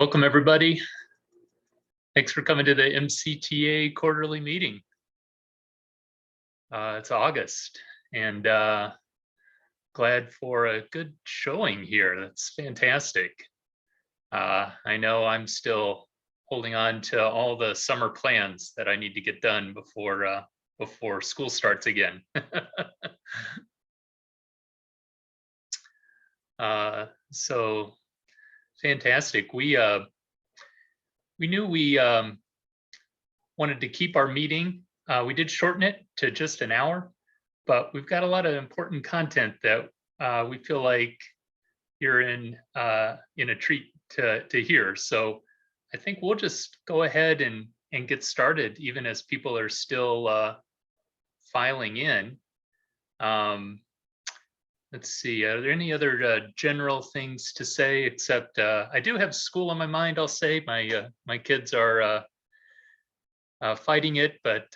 Welcome, everybody. Thanks for coming to the MCTA quarterly meeting. It's August, and glad for a good showing here. That's fantastic. I know I'm still holding on to all the summer plans that I need to get done before school starts again. So fantastic. We knew we wanted to keep our meeting. We did shorten it to just an hour, but we've got a lot of important content that we feel like you're in a treat to hear. So I think we'll just go ahead and get started, even as people are still filing in. Let's see, are there any other general things to say, except I do have school on my mind, I'll say. My kids are fighting it, but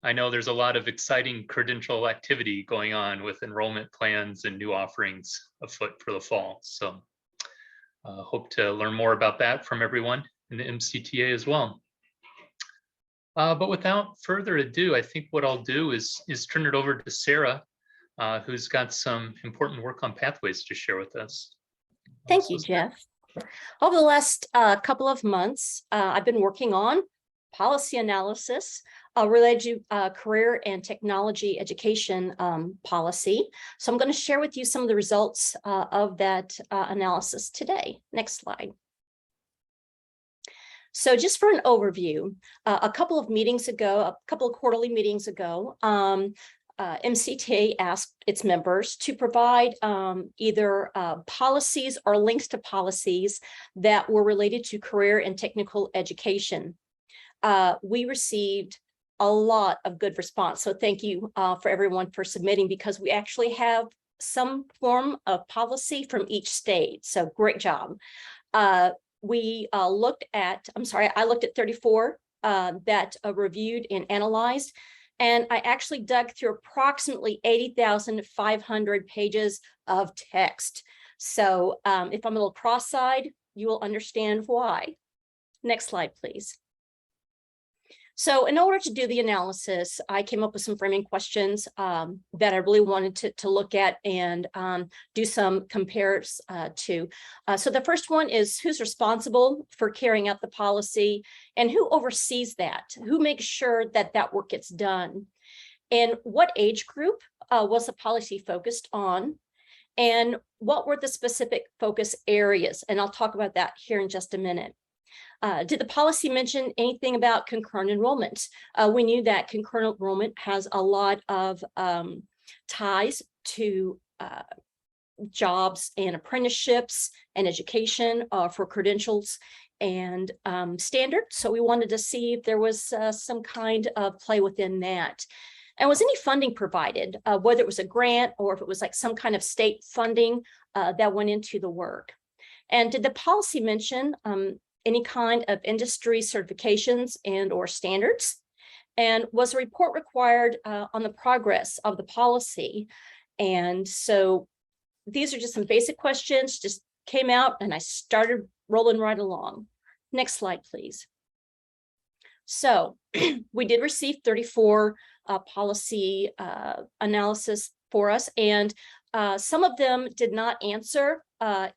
I know there's a lot of exciting credential activity going on with enrollment plans and new offerings afoot for the fall. So hope to learn more about that from everyone in the MCTA as well. But without further ado, I think what I'll do is turn it over to Sarah, who's got some important work on pathways to share with us. Thank you, Jeff. Over the last couple of months, I've been working on policy analysis related to career and technology education policy. So I'm going to share with you some of the results of that analysis today. Next slide. So just for an overview, a couple of quarterly meetings ago, MCTA asked its members to provide either policies or links to policies that were related to career and technical education. We received a lot of good response. So thank you for everyone for submitting, because we actually have some form of policy from each state. So great job. We looked at 34 that reviewed and analyzed. And I actually dug through approximately 80,500 pages of text. So if I'm a little cross-eyed, you will understand why. Next slide, please. So in order to do the analysis, I came up with some framing questions that I really wanted to look at and do some compares to. So the first one is, who's responsible for carrying out the policy and who oversees that? Who makes sure that that work gets done? And what age group was the policy focused on? And what were the specific focus areas? And I'll talk about that here in just a minute. Did the policy mention anything about concurrent enrollment? We knew that concurrent enrollment has a lot of ties to jobs and apprenticeships and education for credentials and standards. So we wanted to see if there was some kind of play within that. And was any funding provided, whether it was a grant or if it was like some kind of state funding that went into the work? And did the policy mention any kind of industry certifications and or standards? And was a report required on the progress of the policy? And so these are just some basic questions, just came out and I started rolling right along. Next slide, please. So we did receive 34 policy analysis for us, and some of them did not answer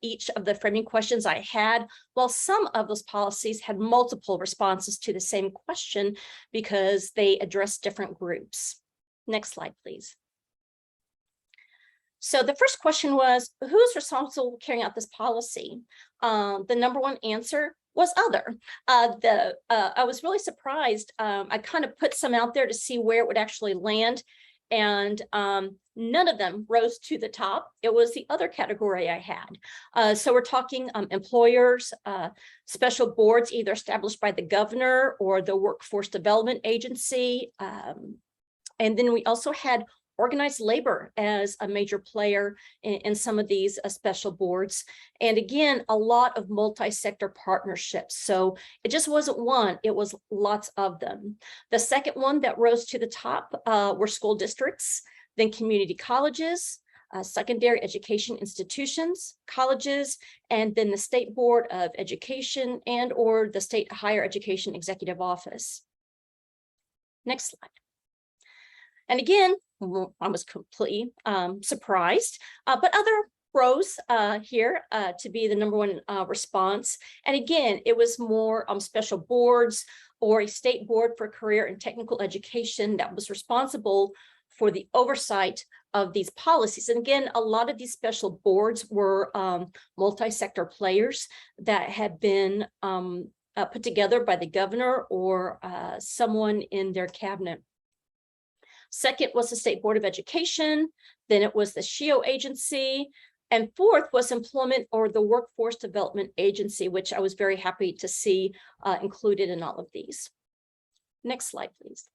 each of the framing questions I had, while some of those policies had multiple responses to the same question because they address different groups. Next slide, please. So the first question was, who's responsible for carrying out this policy? The number one answer was other. I was really surprised. I kind of put some out there to see where it would actually land, and none of them rose to the top. It was the other category I had. So we're talking employers, special boards, either established by the governor or the Workforce Development Agency. And then we also had organized labor as a major player in some of these special boards. And again, a lot of multi-sector partnerships. So it just wasn't one, it was lots of them. The second one that rose to the top were school districts, then community colleges, secondary education institutions, colleges, and then the State Board of Education and or the State Higher Education Executive Office. Next slide. And again, I was completely surprised, but other rose here to be the #1 response. And again, it was more special boards or a state board for career and technical education that was responsible for the oversight of these policies. And again, a lot of these special boards were multi-sector players that had been put together by the governor or someone in their cabinet. Second was the State Board of Education, then it was the SHIO agency, and fourth was Employment or the Workforce Development Agency, which I was very happy to see included in all of these. Next slide, please.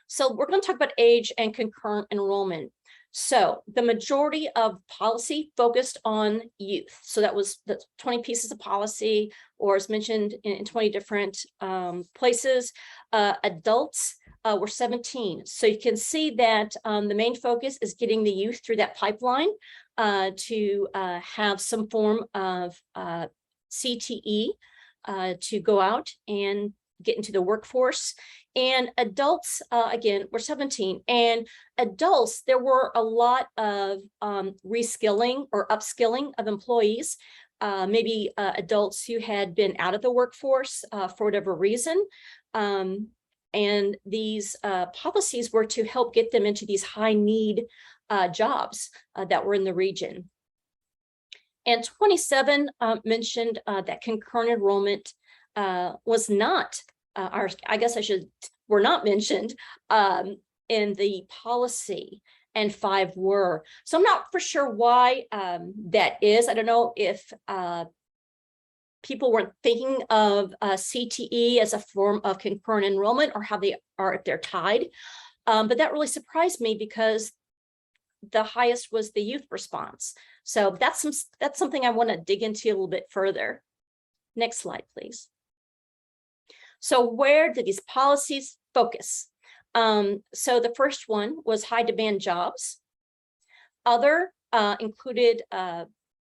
So we're going to talk about age and concurrent enrollment. So the majority of policy focused on youth. So that was the 20 pieces of policy, or as mentioned in 20 different places. Adults were 17. So you can see that the main focus is getting the youth through that pipeline to have some form of CTE to go out and get into the workforce. And adults, again, were 17. And adults, there were a lot of reskilling or upskilling of employees, maybe adults who had been out of the workforce for whatever reason. And these policies were to help get them into these high need jobs that were in the region. And 27 mentioned that concurrent enrollment was not, were not mentioned in the policy, and 5 were. So I'm not for sure why that is. I don't know if people weren't thinking of CTE as a form of concurrent enrollment or how they are if they're tied. But that really surprised me because the highest was the youth response. So that's something I want to dig into a little bit further. Next slide, please. So where did these policies focus? So the first one was high demand jobs. Other included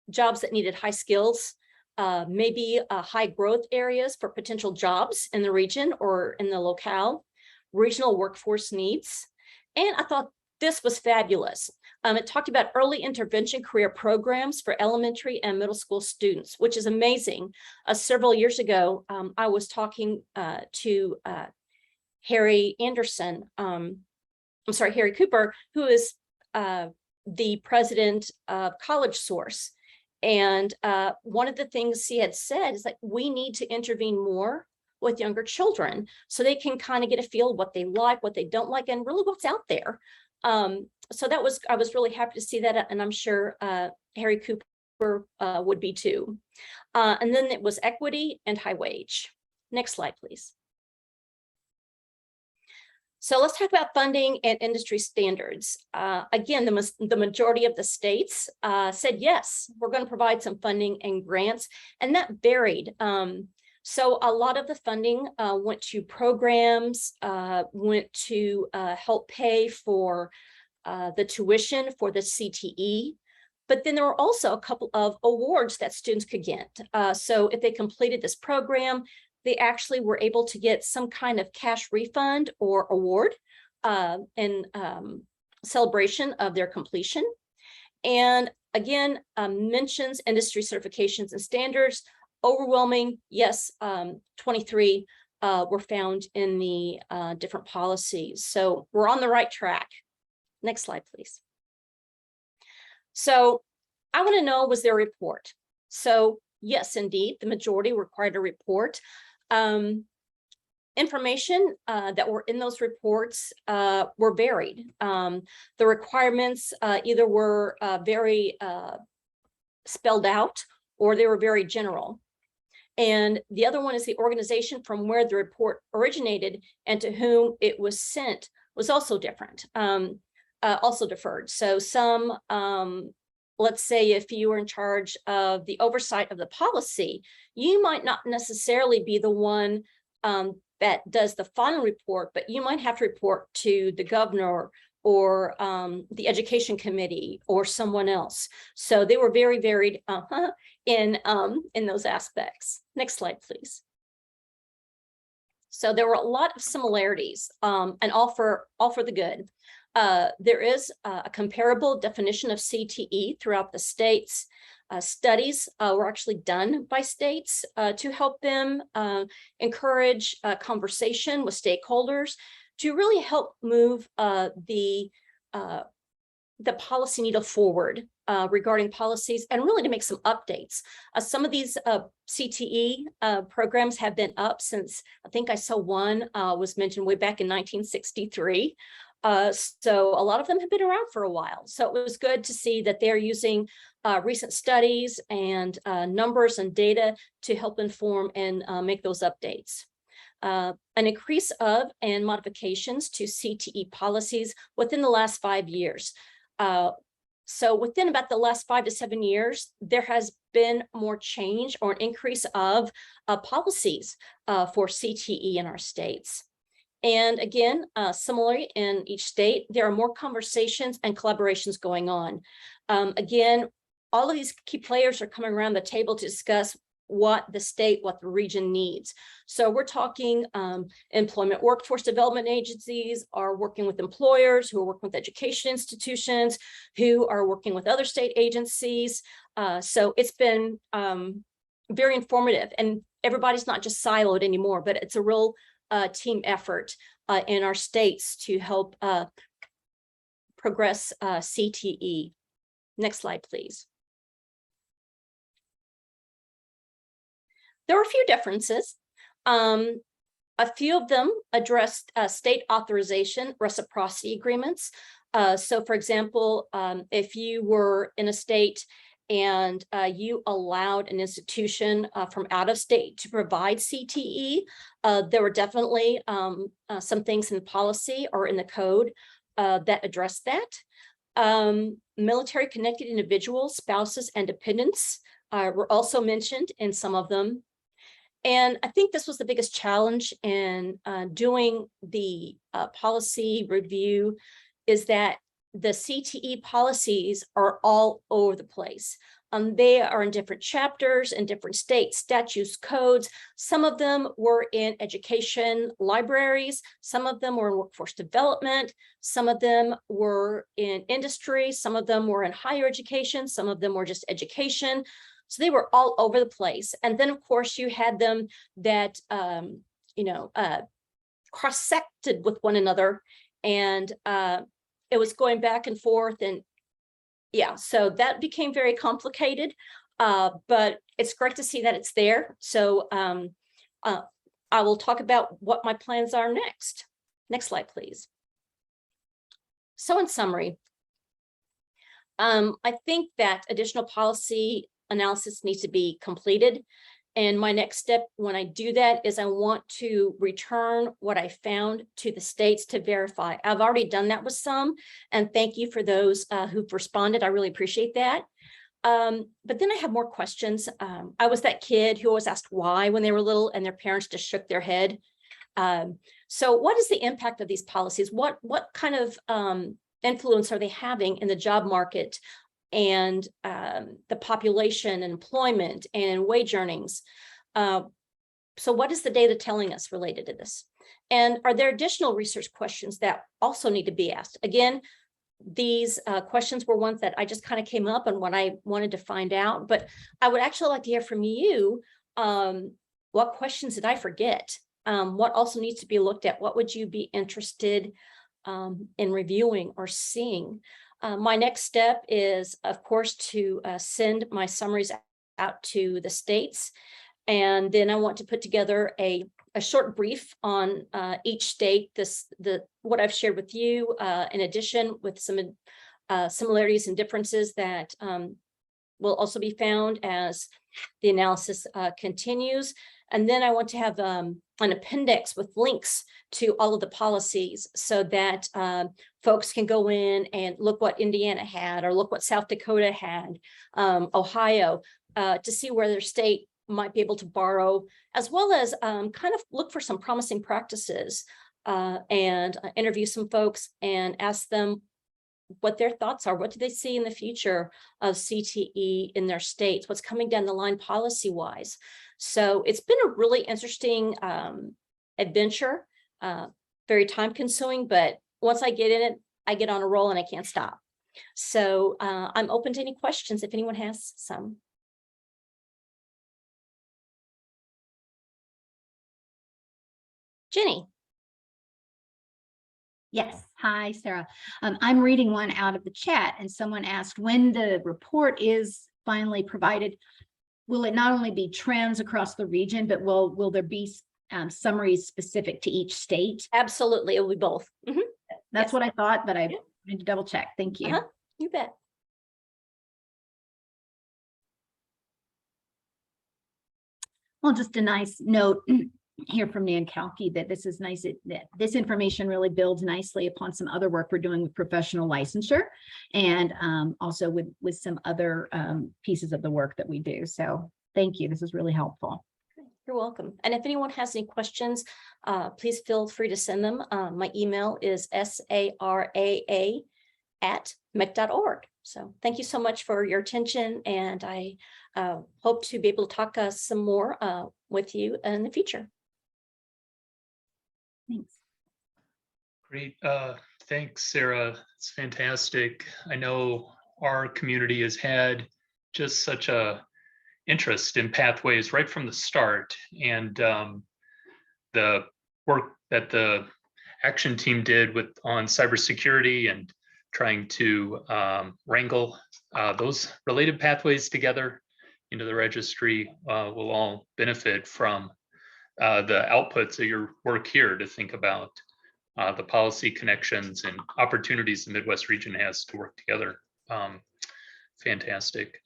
jobs that needed high skills, maybe high growth areas for potential jobs in the region or in the locale, regional workforce needs. And I thought this was fabulous. It talked about early intervention career programs for elementary and middle school students, which is amazing. Several years ago, I was talking to Harry Cooper, who is the president of College Source. And one of the things he had said is that we need to intervene more with younger children so they can kind of get a feel of what they like, what they don't like, and really what's out there. So I was really happy to see that, and I'm sure Harry Cooper would be too. And then it was equity and high wage. Next slide, please. So let's talk about funding and industry standards. Again, the majority of the states said, yes, we're going to provide some funding and grants, and that varied. So a lot of the funding went to programs, went to help pay for the tuition for the CTE. But then there were also a couple of awards that students could get. So if they completed this program, they actually were able to get some kind of cash refund or award in celebration of their completion. And again, mentions industry certifications and standards. Overwhelming, yes, 23 were found in the different policies. So we're on the right track. Next slide, please. So I want to know, was there a report? So yes, indeed, the majority required a report. Information that were in those reports were varied. The requirements either were very spelled out or they were very general. And the other one is the organization from where the report originated and to whom it was sent was also different, also deferred. So some, let's say if you were in charge of the oversight of the policy, you might not necessarily be the one that does the final report, but you might have to report to the governor or the education committee or someone else. So they were very varied in those aspects. Next slide, please. So there were a lot of similarities, and all for the good. There is a comparable definition of CTE throughout the states. Studies were actually done by states to help them encourage conversation with stakeholders to really help move the policy needle forward regarding policies, and really to make some updates. Some of these CTE programs have been up since, I think I saw one was mentioned way back in 1963. So a lot of them have been around for a while. So it was good to see that they're using recent studies and numbers and data to help inform and make those updates. An increase of and modifications to CTE policies within the last 5 years. So within about the last 5 to 7 years, there has been more change or an increase of policies for CTE in our states. And again, similarly in each state, there are more conversations and collaborations going on. Again, all of these key players are coming around the table to discuss what the state, what the region needs. So we're talking employment workforce development agencies are working with employers who are working with education institutions, who are working with other state agencies. So it's been very informative, and everybody's not just siloed anymore, but it's a real team effort in our states to help progress CTE. Next slide, please. There were a few differences. A few of them addressed state authorization reciprocity agreements. So for example, if you were in a state and you allowed an institution from out of state to provide CTE, there were definitely some things in policy or in the code that addressed that. Military connected individuals, spouses, and dependents were also mentioned in some of them. And I think this was the biggest challenge in doing the policy review, is that the CTE policies are all over the place. They are in different chapters in different states, statutes, codes. Some of them were in education libraries. Some of them were in workforce development. Some of them were in industry. Some of them were in higher education. Some of them were just education. So they were all over the place. And then, of course, you had them that, cross-sected with one another. And it was going back and forth. And yeah, so that became very complicated. But it's great to see that it's there. So I will talk about what my plans are next. Next slide, please. So in summary, I think that additional policy analysis needs to be completed. And my next step when I do that is I want to return what I found to the states to verify. I've already done that with some, and thank you for those who've responded. I really appreciate that. But then I have more questions. I was that kid who always asked why when they were little, and their parents just shook their head. So what is the impact of these policies? What kind of influence are they having in the job market and the population and employment and wage earnings? So what is the data telling us related to this? And are there additional research questions that also need to be asked? Again, these questions were ones that I just kind of came up and what I wanted to find out, but I would actually like to hear from you. What questions did I forget? What also needs to be looked at? What would you be interested in reviewing or seeing? My next step is, of course, to send my summaries out to the states. And then I want to put together a short brief on each state, what I've shared with you, in addition with some similarities and differences that will also be found as the analysis continues. And then I want to have an appendix with links to all of the policies so that folks can go in and look what Indiana had, or look what South Dakota had, Ohio, to see where their state might be able to borrow, as well as kind of look for some promising practices and interview some folks and ask them what their thoughts are. What do they see in the future of CTE in their states? What's coming down the line policy wise? So it's been a really interesting adventure, very time consuming, but once I get in it, I get on a roll and I can't stop. So I'm open to any questions if anyone has some. Jenny. Yes. Hi, Sarah. I'm reading one out of the chat, and someone asked when the report is finally provided, will it not only be trends across the region, but will there be summaries specific to each state? Absolutely. It will be both. That's Yes. what I thought, but I need to double check. Thank you. You bet. Well, just a nice note here from Nan Kalki that this is nice, that this information really builds nicely upon some other work we're doing with professional licensure, and also with some other pieces of the work that we do. So thank you. This is really helpful. You're welcome. And if anyone has any questions, please feel free to send them. My email is saraa@mech.org. So thank you so much for your attention, and I hope to be able to talk some more with you in the future. Thanks. Great. Thanks, Sarah. It's fantastic. I know our community has had just such a interest in pathways right from the start, and the work that the action team did on cybersecurity and trying to wrangle those related pathways together into the registry will all benefit from the outputs of your work here to think about the policy connections and opportunities the Midwest region has to work together. Fantastic.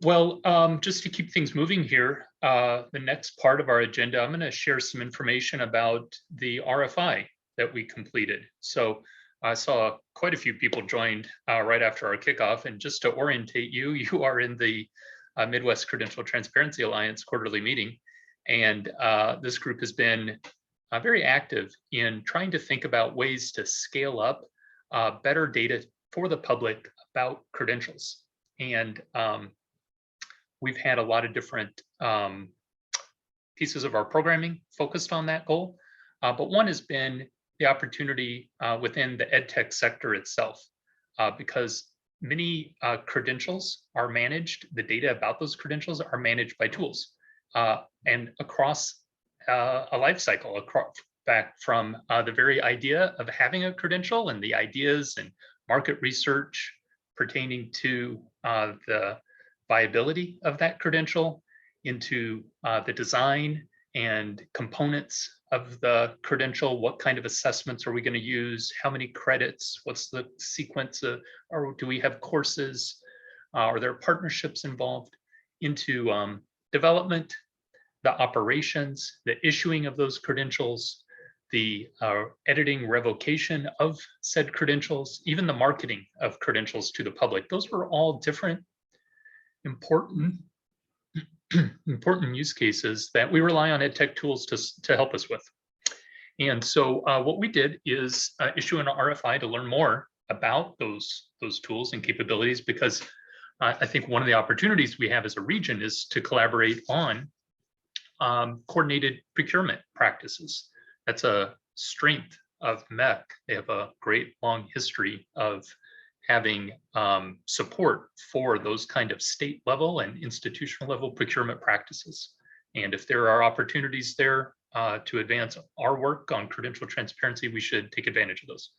Well, just to keep things moving here, the next part of our agenda, I'm going to share some information about the RFI that we completed. So I saw quite a few people joined right after our kickoff, and just to orientate you, you are in the Midwest Credential Transparency Alliance quarterly meeting. And this group has been very active in trying to think about ways to scale up better data for the public about credentials. And we've had a lot of different pieces of our programming focused on that goal. But one has been the opportunity within the EdTech sector itself, because many credentials are managed, the data about those credentials are managed by tools. And across a life cycle, back from the very idea of having a credential and the ideas and market research pertaining to the viability of that credential, into the design and components of the credential. What kind of assessments are we going to use? How many credits? What's the sequence of, or do we have courses? Are there partnerships involved? Into development, the operations, the issuing of those credentials, the editing, revocation of said credentials, even the marketing of credentials to the public. Those were all different important use cases that we rely on EdTech tools to help us with. And so what we did is issue an RFI to learn more about those tools and capabilities, because I think one of the opportunities we have as a region is to collaborate on coordinated procurement practices. That's a strength of MEC. They have a great long history of having support for those kind of state level and institutional level procurement practices. And if there are opportunities there to advance our work on credential transparency, we should take advantage of those.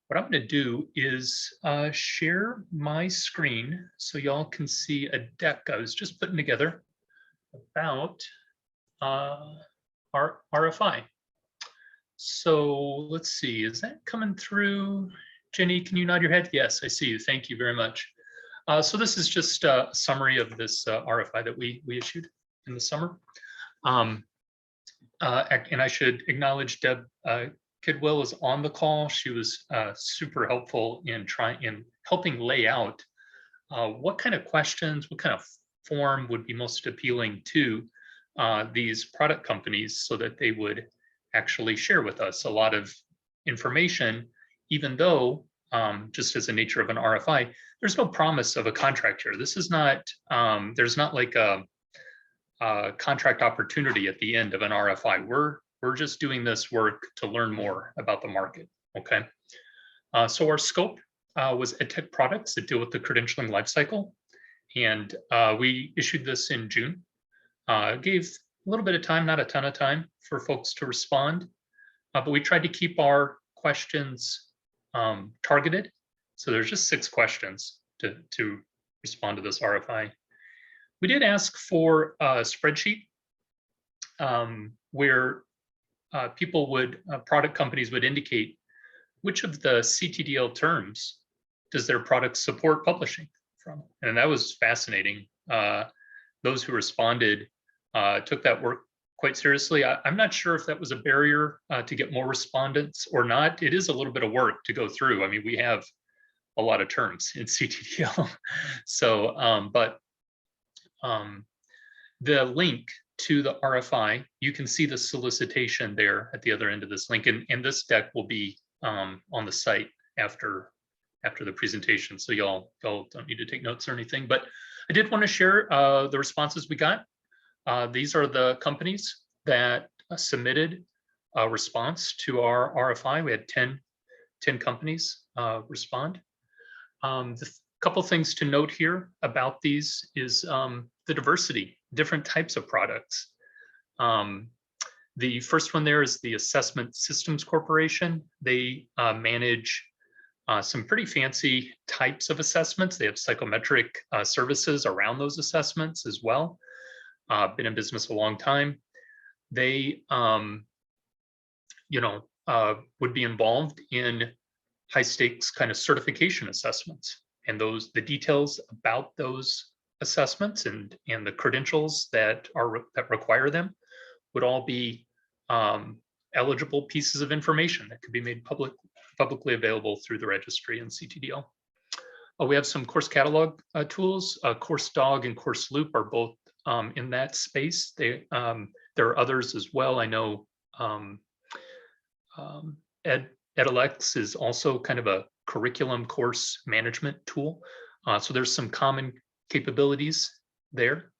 What I'm going to do is share my screen so y'all can see a deck I was just putting together about our RFI. So let's see, is that coming through? Jenny, can you nod your head? Yes, I see you. Thank you very much. So this is just a summary of this RFI that we issued in the summer. And I should acknowledge Deb Kidwell is on the call. She was super helpful in helping lay out what kind of questions, what kind of form would be most appealing to these product companies, so that they would actually share with us a lot of information, even though just as the nature of an RFI, there's no promise of a contract here. This is not, there's not like a contract opportunity at the end of an RFI. We're just doing this work to learn more about the market, okay? So our scope was EdTech products that deal with the credentialing lifecycle. And we issued this in June. Gave a little bit of time, not a ton of time for folks to respond, but we tried to keep our questions targeted. So there's just 6 questions to respond to this RFI. We did ask for a spreadsheet where people would, product companies would indicate which of the CTDL terms does their product support publishing from. And that was fascinating. Those who responded took that work quite seriously. I'm not sure if that was a barrier to get more respondents or not. It is a little bit of work to go through. I mean, we have a lot of terms in CTDL. So, the link to the RFI, you can see the solicitation there at the other end of this link, and this deck will be on the site after the presentation. So y'all don't need to take notes or anything, but I did want to share the responses we got. These are the companies that submitted a response to our RFI. We had 10 companies respond. The couple things to note here about these is the diversity, different types of products. The first one there is the Assessment Systems Corporation. They manage some pretty fancy types of assessments. They have psychometric services around those assessments as well. Been in business a long time. They, would be involved in high stakes kind of certification assessments, and the details about those assessments and the credentials that require them would all be eligible pieces of information that could be made publicly available through the registry and CTDL. We have some course catalog tools. Course Dog and Course Loop are both in that space. There are others as well. I know Edelex is also kind of a curriculum course management tool. So there's some common capabilities there.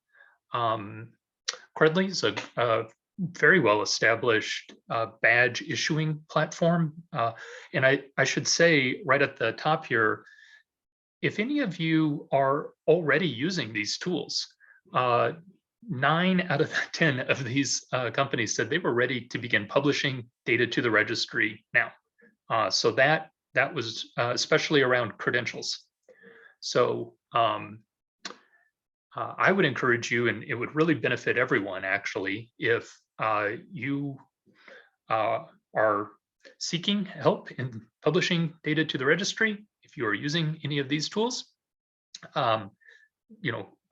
Credly is a very well-established badge issuing platform. And I should say right at the top here, if any of you are already using these tools, 9 out of 10 of these companies said they were ready to begin publishing data to the registry now. So that was especially around credentials. So I would encourage you, and it would really benefit everyone actually, if you are seeking help in publishing data to the registry, if you are using any of these tools,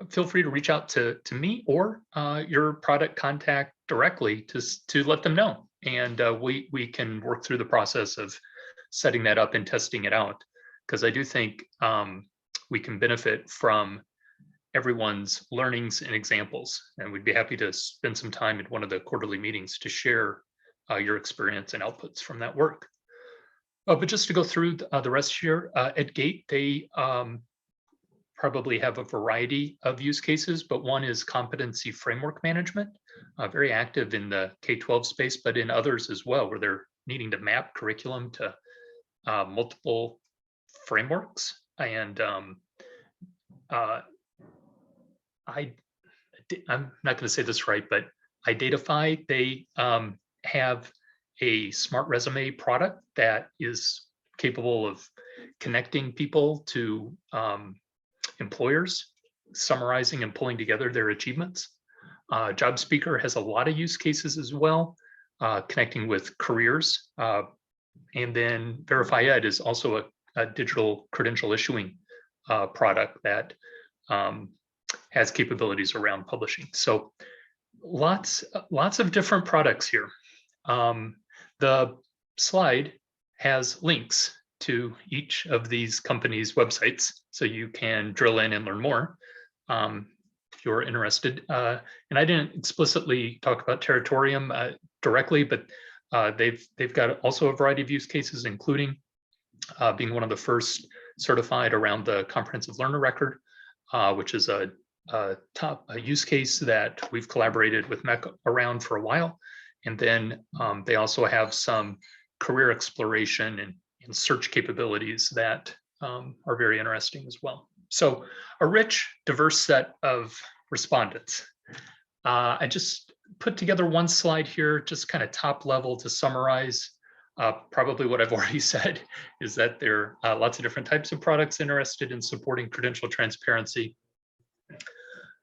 feel free to reach out to me or your product contact directly to let them know. And we can work through the process of setting that up and testing it out, because I do think we can benefit from everyone's learnings and examples. And we'd be happy to spend some time at one of the quarterly meetings to share your experience and outputs from that work. But just to go through the rest here, at Gate, they probably have a variety of use cases, but one is competency framework management, very active in the K-12 space, but in others as well, where they're needing to map curriculum to multiple frameworks. And I'm not going to say this right, but Identify, they have a smart resume product that is capable of connecting people to employers, summarizing and pulling together their achievements. Job Speaker has a lot of use cases as well, connecting with careers. And then Verify Ed is also a digital credential issuing product that has capabilities around publishing. So lots of different products here. The slide has links to each of these companies' websites, so you can drill in and learn more if you're interested. And I didn't explicitly talk about Territorium directly, but they've got also a variety of use cases, including being one of the first certified around the comprehensive learner record, which is a top use case that we've collaborated with MEC around for a while. And then they also have some career exploration and search capabilities that are very interesting as well. So a rich, diverse set of respondents. I just put together one slide here, just kind of top level to summarize probably what I've already said, is that there are lots of different types of products interested in supporting credential transparency.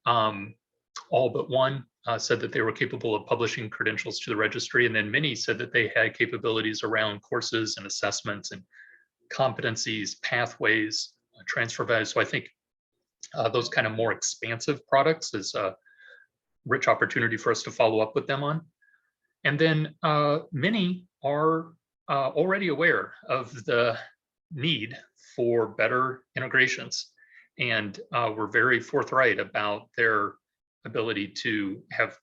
All but one said that they were capable of publishing credentials to the registry, and then many said that they had capabilities around courses and assessments and competencies, pathways, transfer values. So I think those kind of more expansive products is a rich opportunity for us to follow up with them on. And then many are already aware of the need for better integrations, and we're very forthright about their ability to have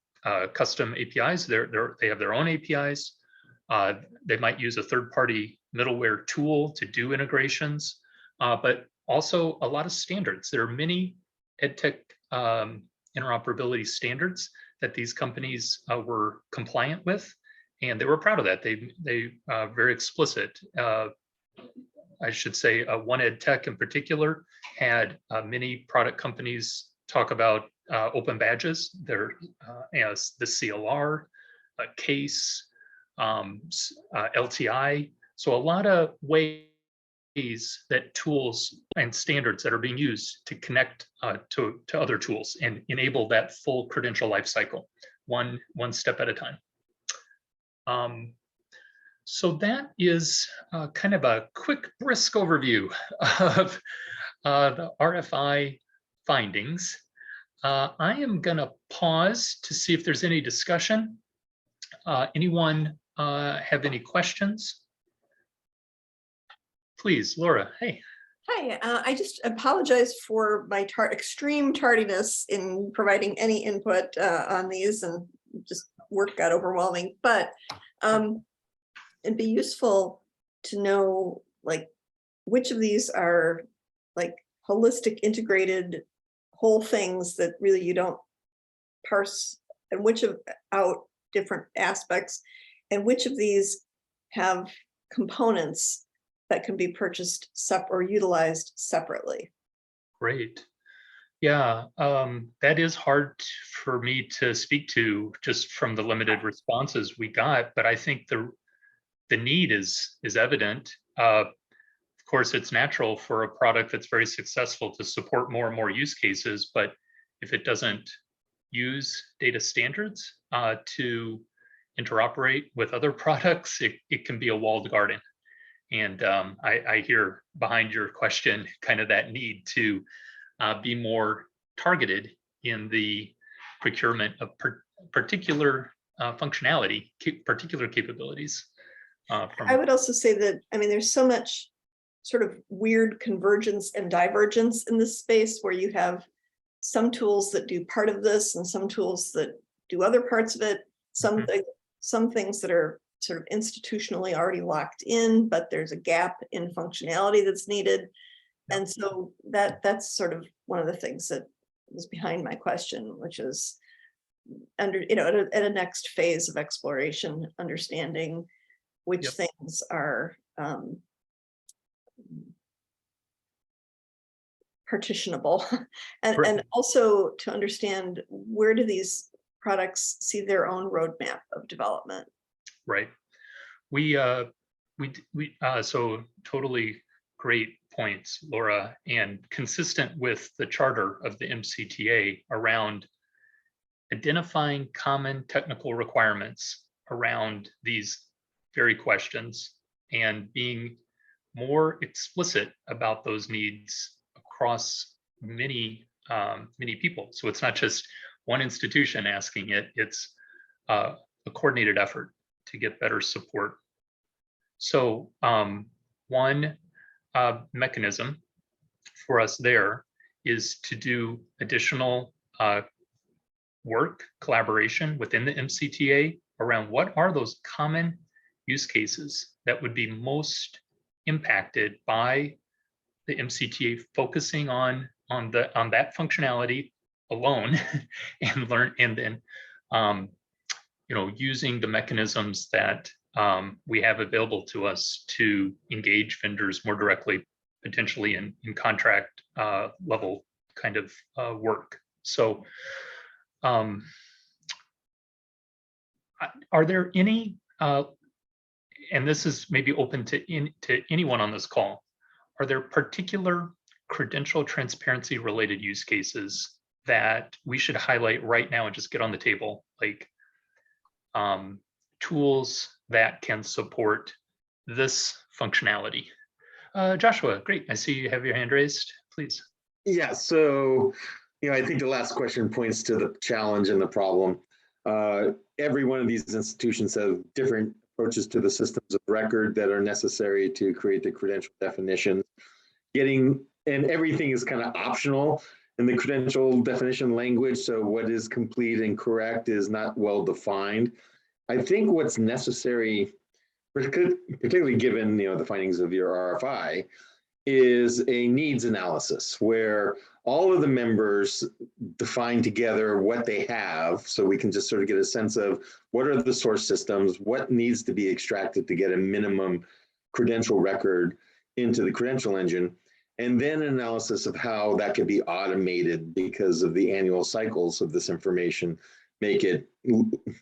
custom APIs. They have their own APIs. They might use a third-party middleware tool to do integrations, but also a lot of standards. There are many EdTech interoperability standards that these companies were compliant with, and they were proud of that. They very explicit. I should say One EdTech in particular had many product companies talk about open badges. There as the CLR, CASE, LTI. So a lot of ways that tools and standards that are being used to connect to other tools and enable that full credential lifecycle, one step at a time. So that is kind of a quick, brisk overview of the RFI findings. I am going to pause to see if there's any discussion. Anyone have any questions? Please, Laura. Hey. Hi, I just apologize for my extreme tardiness in providing any input on these, and just work got overwhelming, but it'd be useful to know like which of these are like holistic integrated whole things that really you don't parse, and which of out different aspects, and which of these have components that can be purchased or utilized separately. Great. Yeah, that is hard for me to speak to just from the limited responses we got, but I think the need is evident. Of course, it's natural for a product that's very successful to support more and more use cases, but if it doesn't use data standards to interoperate with other products, it can be a walled garden. And I hear behind your question kind of that need to be more targeted in the procurement of particular functionality, particular capabilities. I would also say that, I mean, there's so much sort of weird convergence and divergence in this space where you have some tools that do part of this and some tools that do other parts of it, some things that are sort of institutionally already locked in, but there's a gap in functionality that's needed. And so that's sort of one of the things that was behind my question, which is at a next phase of exploration, understanding which things are partitionable, and also to understand where do these products see their own roadmap of development. Right. So totally great points, Laura, and consistent with the charter of the MCTA around identifying common technical requirements around these very questions and being more explicit about those needs across many people. So it's not just one institution asking it, it's a coordinated effort to get better support. So one mechanism for us there is to do additional work, collaboration within the MCTA around what are those common use cases that would be most impacted by the MCTA focusing on that functionality alone and then using the mechanisms that we have available to us to engage vendors more directly, potentially in contract level kind of work. So are there any, and this is maybe open to anyone on this call, are there particular credential transparency related use cases that we should highlight right now and just get on the table, like tools that can support this functionality? Joshua, great. I see you have your hand raised, please. Yeah, so, I think the last question points to the challenge and the problem. Every one of these institutions have different approaches to the systems of record that are necessary to create the credential definitions. And everything is kind of optional in the credential definition language. So what is complete and correct is not well defined. I think what's necessary, particularly given the findings of your RFI, is a needs analysis where all of the members define together what they have, so we can just sort of get a sense of what are the source systems, what needs to be extracted to get a minimum credential record into the credential engine, and then an analysis of how that could be automated because of the annual cycles of this information make it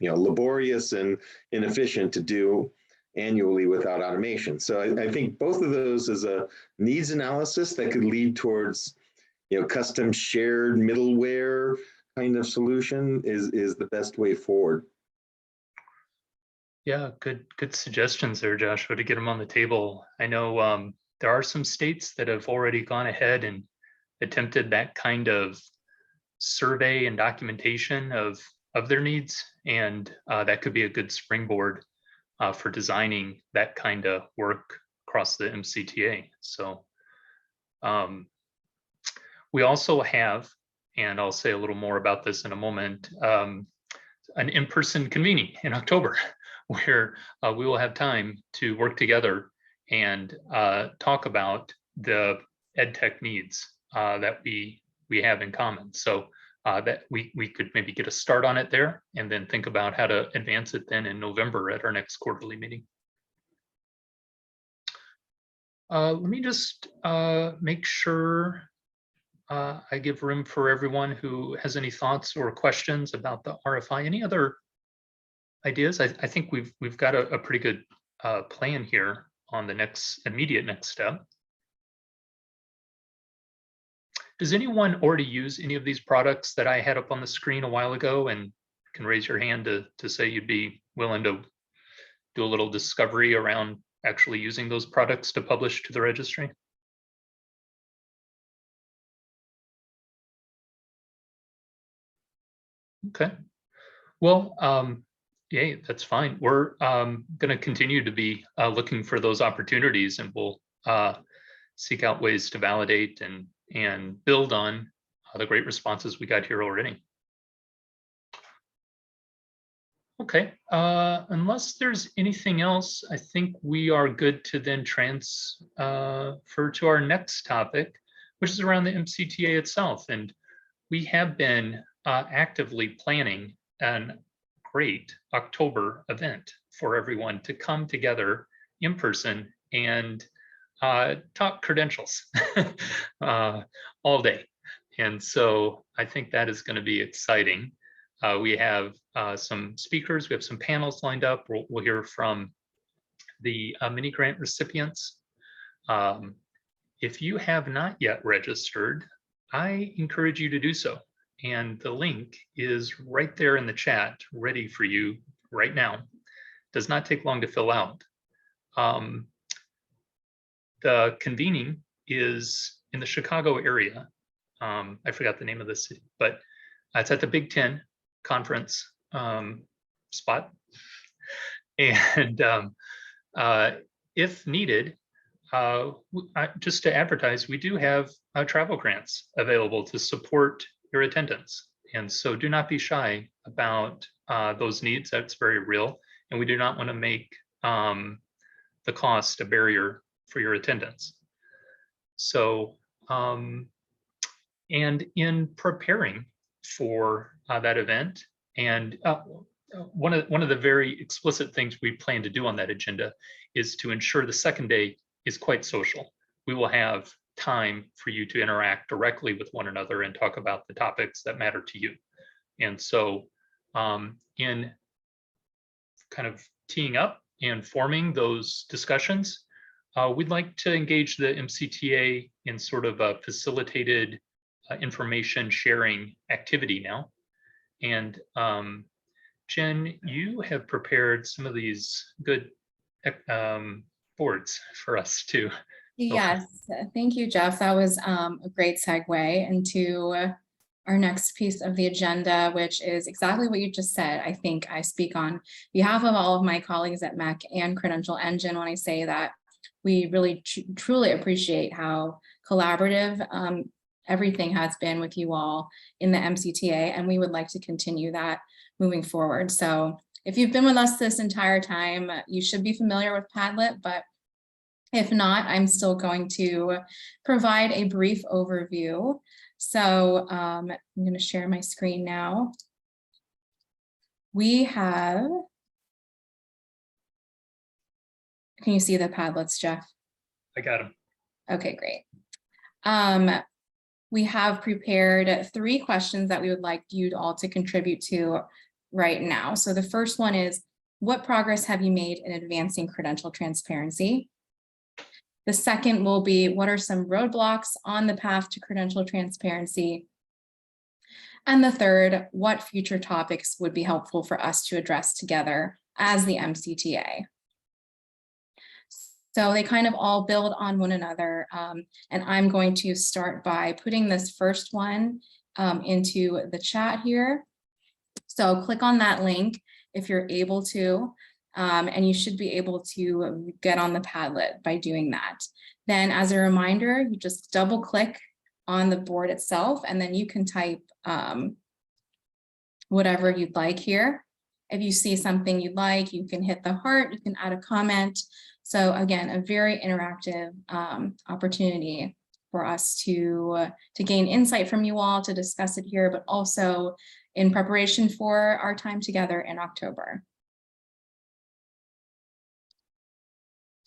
laborious and inefficient to do annually without automation. So I think both of those is a needs analysis that could lead towards custom shared middleware kind of solution is the best way forward. Yeah, good suggestions there, Joshua, to get them on the table. I know there are some states that have already gone ahead and attempted that kind of survey and documentation of their needs, and that could be a good springboard for designing that kind of work across the MCTA. So we also have, and I'll say a little more about this in a moment, an in-person convening in October where we will have time to work together and talk about the EdTech needs that we have in common. So that we could maybe get a start on it there and then think about how to advance it then in November at our next quarterly meeting. Let me just make sure I give room for everyone who has any thoughts or questions about the RFI. Any other ideas? I think we've got a pretty good plan here on the immediate next step. Does anyone already use any of these products that I had up on the screen a while ago, and can raise your hand to say you'd be willing to do a little discovery around actually using those products to publish to the registry? Okay. Well, yeah, that's fine. We're going to continue to be looking for those opportunities, and we'll seek out ways to validate and build on the great responses we got here already. Okay, unless there's anything else, I think we are good to then transfer to our next topic, which is around the MCTA itself. And we have been actively planning an great October event for everyone to come together in person and talk credentials all day. And so I think that is going to be exciting. We have some speakers, we have some panels lined up. We'll hear from the mini grant recipients. If you have not yet registered, I encourage you to do so. And the link is right there in the chat, ready for you right now. Does not take long to fill out. The convening is in the Chicago area. I forgot the name of the city, but it's at the Big Ten conference spot. And if needed, just to advertise, we do have travel grants available to support your attendance. And so do not be shy about those needs. That's very real. And we do not want to make the cost a barrier for your attendance. So, and in preparing for that event, and one of the very explicit things we plan to do on that agenda is to ensure the second day is quite social. We will have time for you to interact directly with one another and talk about the topics that matter to you. And so in kind of teeing up and forming those discussions, we'd like to engage the MCTA in sort of a facilitated information sharing activity now. And Jen, you have prepared some of these good boards for us too. Yes, thank you, Jeff. That was a great segue into our next piece of the agenda, which is exactly what you just said. I think I speak on behalf of all of my colleagues at MEC and Credential Engine when I say that we really truly appreciate how collaborative everything has been with you all in the MCTA, and we would like to continue that moving forward. So if you've been with us this entire time, you should be familiar with Padlet, but if not, I'm still going to provide a brief overview. So I'm going to share my screen now. We have, can you see the Padlets, Jeff? I got them. Okay, great. We have prepared 3 questions that we would like you all to contribute to right now. So the first one is, what progress have you made in advancing credential transparency? The second will be, what are some roadblocks on the path to credential transparency? And the third, what future topics would be helpful for us to address together as the MCTA? So they kind of all build on one another. And I'm going to start by putting this first one into the chat here. So click on that link if you're able to. And you should be able to get on the Padlet by doing that. Then as a reminder, you just double click on the board itself, and then you can type whatever you'd like here. If you see something you'd like, you can hit the heart, you can add a comment. So again, a very interactive opportunity for us to gain insight from you all, to discuss it here, but also in preparation for our time together in October.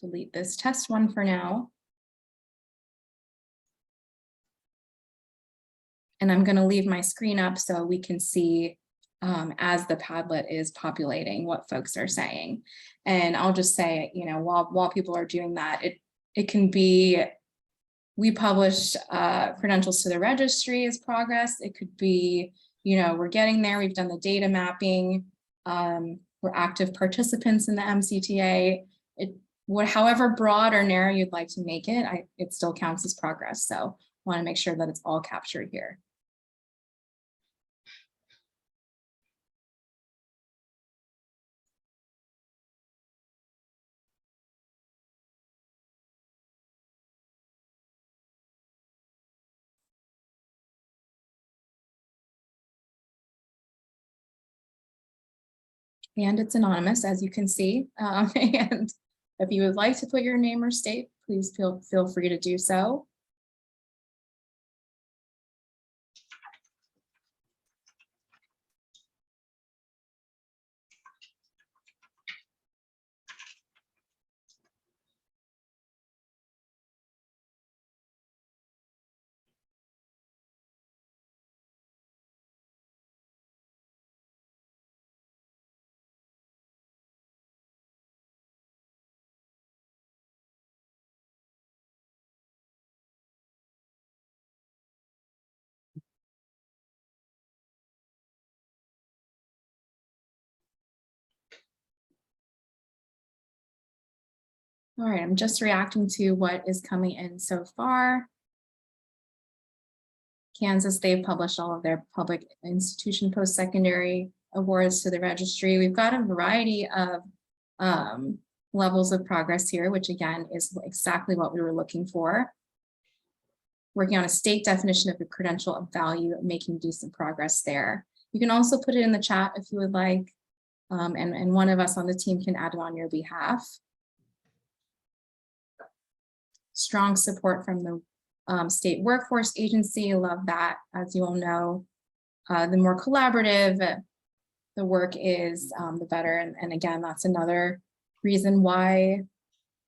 Delete this test one for now. And I'm going to leave my screen up so we can see as the Padlet is populating what folks are saying. And I'll just say, you know, while people are doing that, it can be, we published credentials to the registry as progress. It could be, you know, we're getting there. We've done the data mapping. We're active participants in the MCTA. However broad or narrow you'd like to make it, it still counts as progress. So I want to make sure that it's all captured here. And it's anonymous, as you can see. And if you would like to put your name or state, please feel free to do so. All right, I'm just reacting to what is coming in so far. Kansas, they've published all of their public institution post-secondary awards to the registry. We've got a variety of levels of progress here, which again is exactly what we were looking for. Working on a state definition of a credential of value, making decent progress there. You can also put it in the chat if you would like. and one of us on the team can add it on your behalf. Strong support from the state workforce agency. Love that. As you all know, the more collaborative the work is, the better. And again, that's another reason why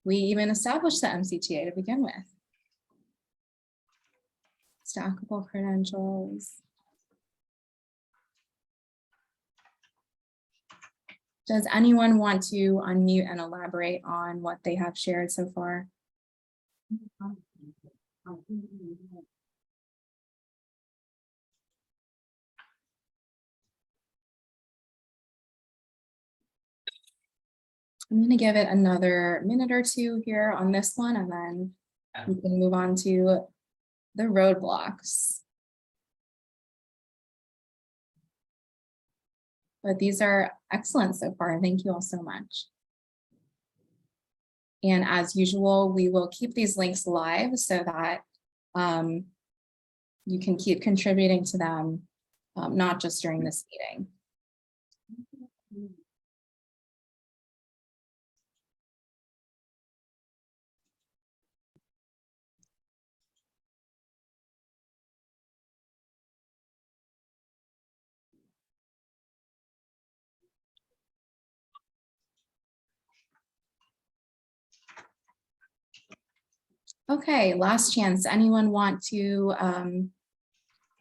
we even established the MCTA to begin with. Stackable credentials. Does anyone want to unmute and elaborate on what they have shared so far? I'm going to give it another minute or two here on this one, and then we can move on to the roadblocks. But these are excellent so far. Thank you all so much. And as usual, we will keep these links live so that you can keep contributing to them, not just during this meeting. Okay, last chance. Anyone want to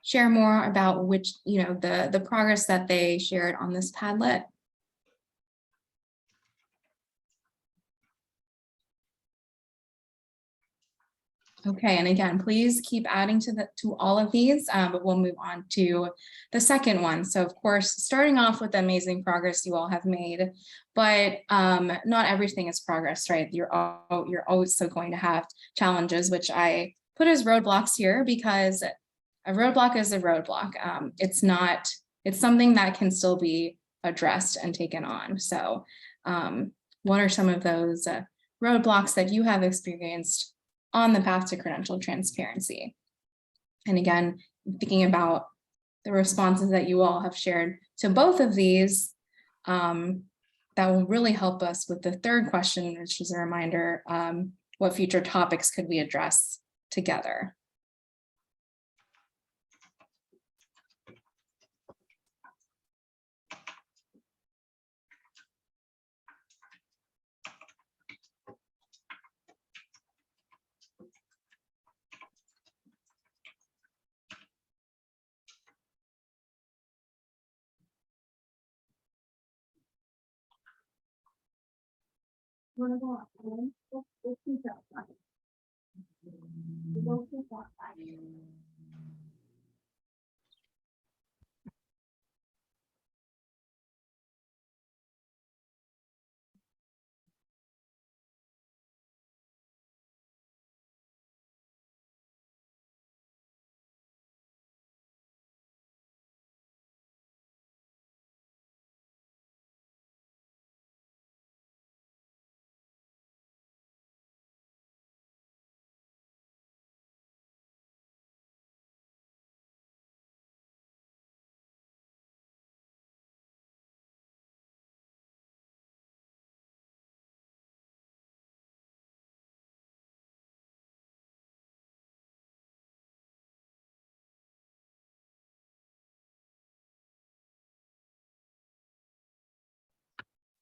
share more about which, the progress that they shared on this Padlet? Okay, and again, please keep adding to all of these, but we'll move on to the second one. So of course, starting off with the amazing progress you all have made, but not everything is progress, right? You're also going to have challenges, which I put as roadblocks here because a roadblock is a roadblock. It's something that can still be addressed and taken on. So what are some of those roadblocks that you have experienced on the path to credential transparency? And again, thinking about the responses that you all have shared to both of these, that will really help us with the third question, which is a reminder, what future topics could we address together?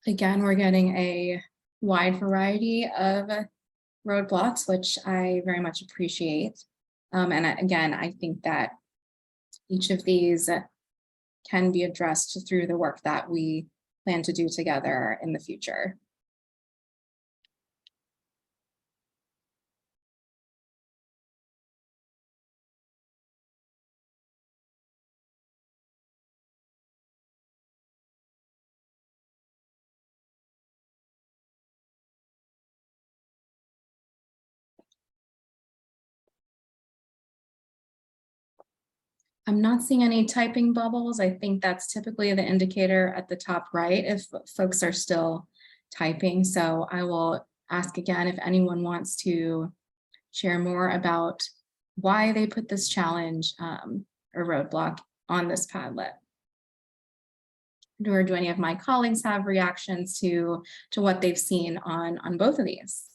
Again, we're getting a wide variety of roadblocks, which I very much appreciate. Again, I think that each of these can be addressed through the work that we plan to do together in the future. I'm not seeing any typing bubbles. I think that's typically the indicator at the top right if folks are still typing. So I will ask again if anyone wants to share more about why they put this challenge or roadblock on this Padlet. or do any of my colleagues have reactions to what they've seen on both of these?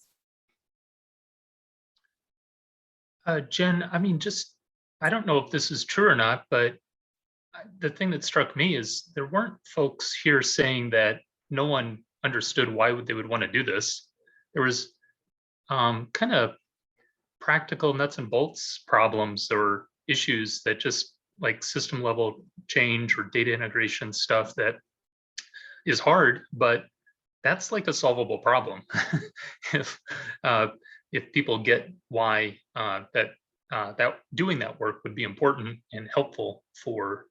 Jen, I mean, I don't know if this is true or not, but the thing that struck me is there weren't folks here saying that no one understood why they would want to do this. There was kind of practical nuts and bolts problems or issues that just like system level change or data integration stuff that is hard, but that's like a solvable problem if people get why that doing that work would be important and helpful for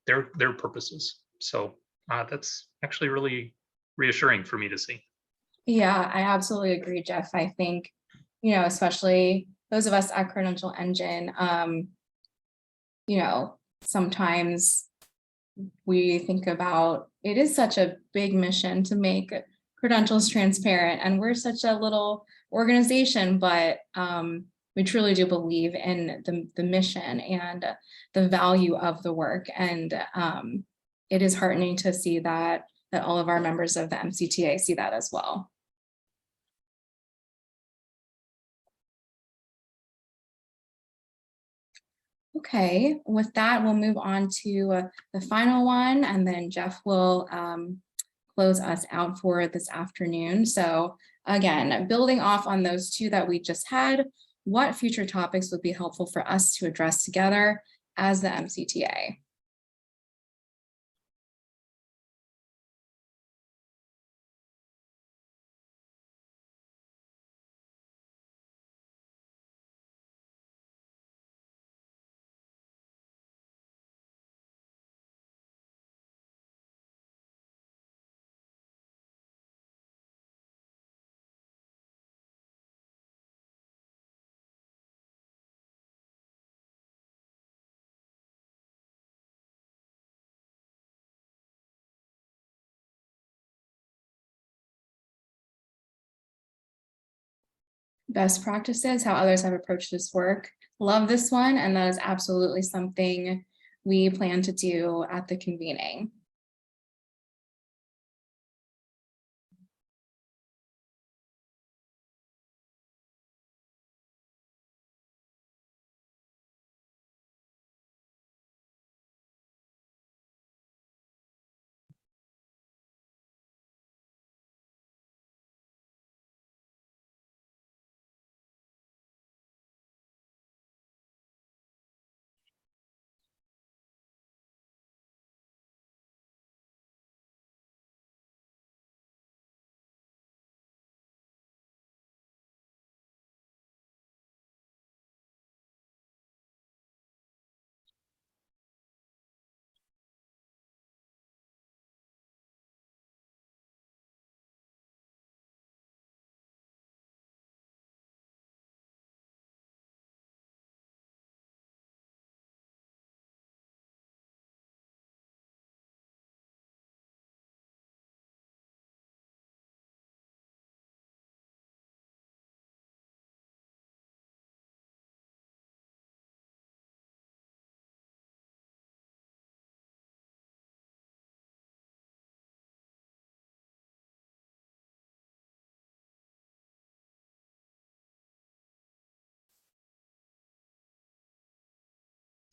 their purposes. So that's actually really reassuring for me to see. Yeah, I absolutely agree, Jeff. I think, especially those of us at Credential Engine, sometimes we think about, it is such a big mission to make credentials transparent, and we're such a little organization, but we truly do believe in the mission and the value of the work. And it is heartening to see that all of our members of the MCTA see that as well. Okay, with that, we'll move on to the final one, and then Jeff will close us out for this afternoon. So again, building off on those two that we just had, what future topics would be helpful for us to address together as the MCTA? Best practices, how others have approached this work. Love this one, and that is absolutely something we plan to do at the convening.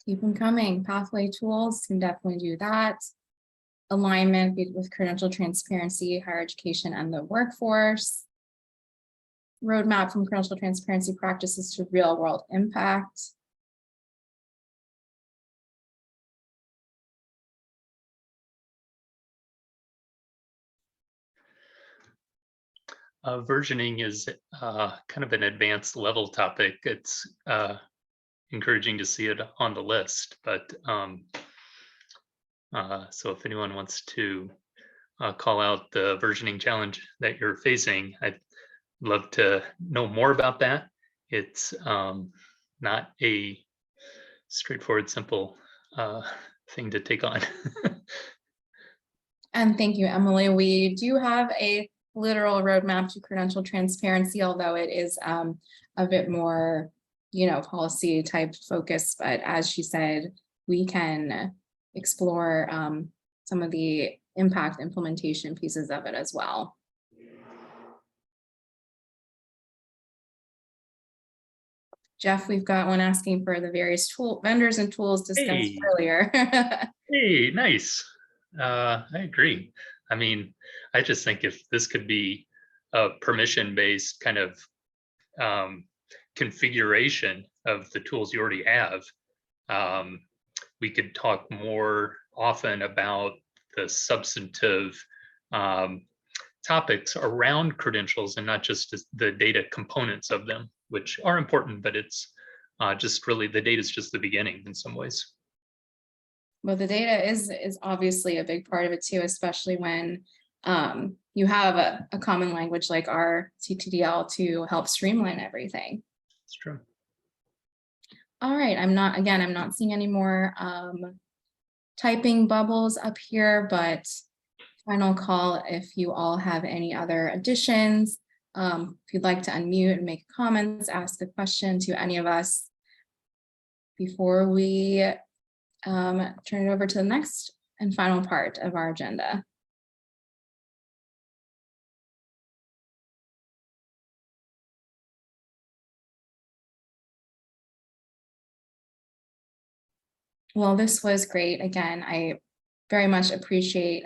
Keep them coming. Pathway tools can definitely do that. Alignment with credential transparency, higher education, and the workforce. Roadmap from credential transparency practices to real world impact. Versioning is kind of an advanced level topic. It's encouraging to see it on the list, but so if anyone wants to call out the versioning challenge that you're facing, I'd love to know more about that. It's not a straightforward, simple thing to take on. And thank you, Emily. We do have a literal roadmap to credential transparency, although it is a bit more, policy type focus. But as she said, we can explore some of the impact implementation pieces of it as well. Jeff, we've got one asking for the various tool vendors and tools discussed Hey. earlier. Hey, nice. I agree. I mean, I just think if this could be a permission-based kind of configuration of the tools you already have, we could talk more often about the substantive topics around credentials and not just the data components of them, which are important, but it's just really the data is just the beginning in some ways. Well, the data is obviously a big part of it too, especially when you have a common language like our CTDL to help streamline everything. It's true. All right, I'm not seeing any more typing bubbles up here, but final call if you all have any other additions. If you'd like to unmute and make comments, ask a question to any of us before we turn it over to the next and final part of our agenda. Well, this was great. Again, I very much appreciate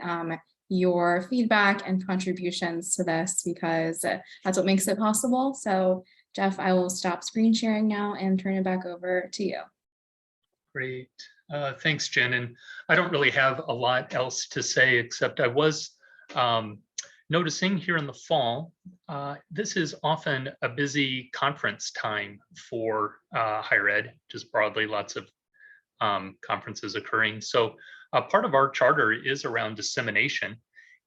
your feedback and contributions to this because that's what makes it possible. So Jeff, I will stop screen sharing now and turn it back over to you. Great. Thanks, Jen. And I don't really have a lot else to say, except I was noticing here in the fall, this is often a busy conference time for higher ed, just broadly, lots of conferences occurring. So part of our charter is around dissemination.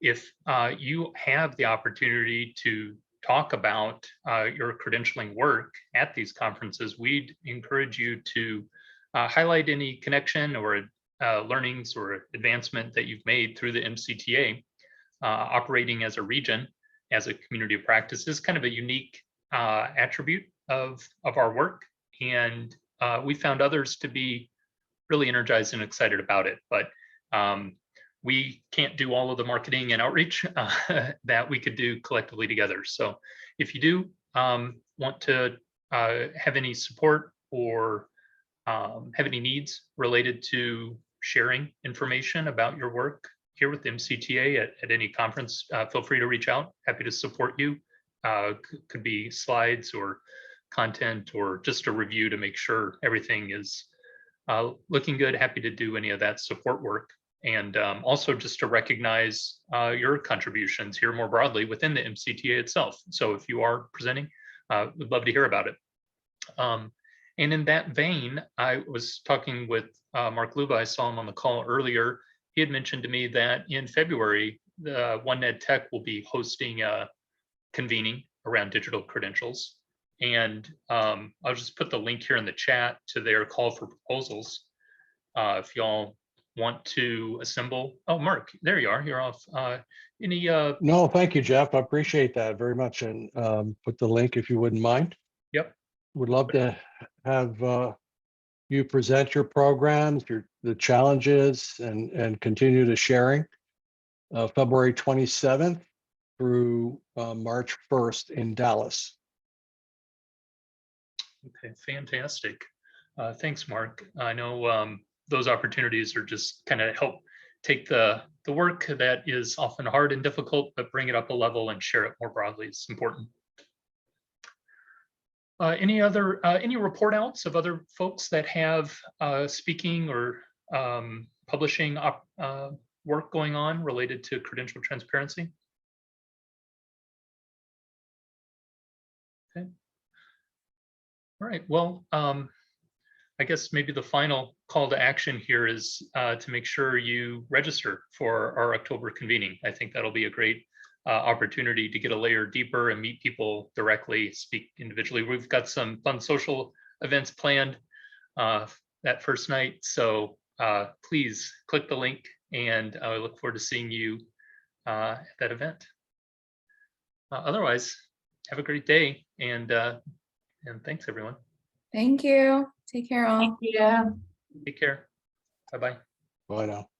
If you have the opportunity to talk about your credentialing work at these conferences, we'd encourage you to highlight any connection or learnings or advancement that you've made through the MCTA. Operating as a region, as a community of practice is kind of a unique attribute of our work. And we found others to be really energized and excited about it. But we can't do all of the marketing and outreach that we could do collectively together. So if you do want to have any support or have any needs related to sharing information about your work here with the MCTA at any conference, feel free to reach out. Happy to support you. Could be slides or content or just a review to make sure everything is looking good. Happy to do any of that support work. And also just to recognize your contributions here more broadly within the MCTA itself. So if you are presenting, we'd love to hear about it. And in that vein, I was talking with Mark Luba. I saw him on the call earlier. He had mentioned to me that in February, the OneNet Tech will be hosting a convening around digital credentials. And I'll just put the link here in the chat to their call for proposals. If y'all want to assemble. Oh, Mark, there you are. You're off. Any? No, thank you, Jeff. I appreciate that very much. And put the link if you wouldn't mind. Yep. Would love to have you present your programs, the challenges, and continue the sharing. February 27th through March 1st in Dallas. Okay, fantastic. Thanks, Mark. I know those opportunities are just kind of help take the work that is often hard and difficult, but bring it up a level and share it more broadly is important. Any report outs of other folks that have speaking or publishing work going on related to credential transparency? Okay. All right, well, I guess maybe the final call to action here is to make sure you register for our October convening. I think that'll be a great opportunity to get a layer deeper and meet people directly, speak individually. We've got some fun social events planned that first night. So please click the link and I look forward to seeing you at that event. Otherwise, have a great day and thanks everyone. Thank you. Take care all. Thank you. Take care. Bye-bye. Bye now.